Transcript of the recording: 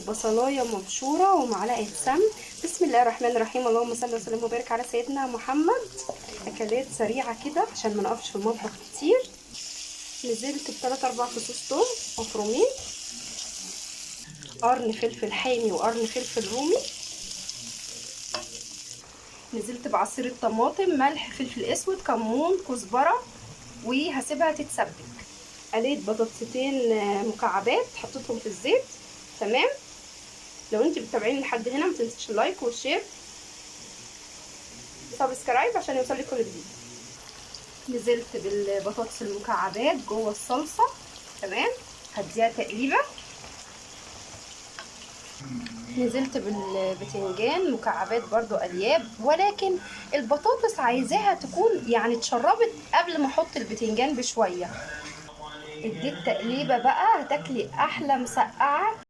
بصلايه مبشوره ومعلقه سمن. بسم الله الرحمن الرحيم، اللهم صل وسلم وبارك على سيدنا محمد. اكلات سريعه كده عشان ما نقفش في المطبخ كتير. نزلت ب3 4 فصوص توم مفرومين، قرن فلفل حامي وقرن فلفل رومي. نزلت بعصير الطماطم، ملح، فلفل اسود، كمون، كزبره، وهسيبها تتسبك. قليت بطاطستين مكعبات حطيتهم في الزيت. تمام. لو انت بتتابعيني لحد هنا ما تنسيش اللايك والشير سبسكرايب عشان يوصلك كل جديد. نزلت بالبطاطس المكعبات جوه الصلصه. تمام. هديها تقليبه. نزلت بالبتنجان مكعبات برضو الياب، ولكن البطاطس عايزاها تكون يعني اتشربت قبل ما احط البتنجان بشويه. اديت تقليبه بقى، هتاكلي احلى مسقعه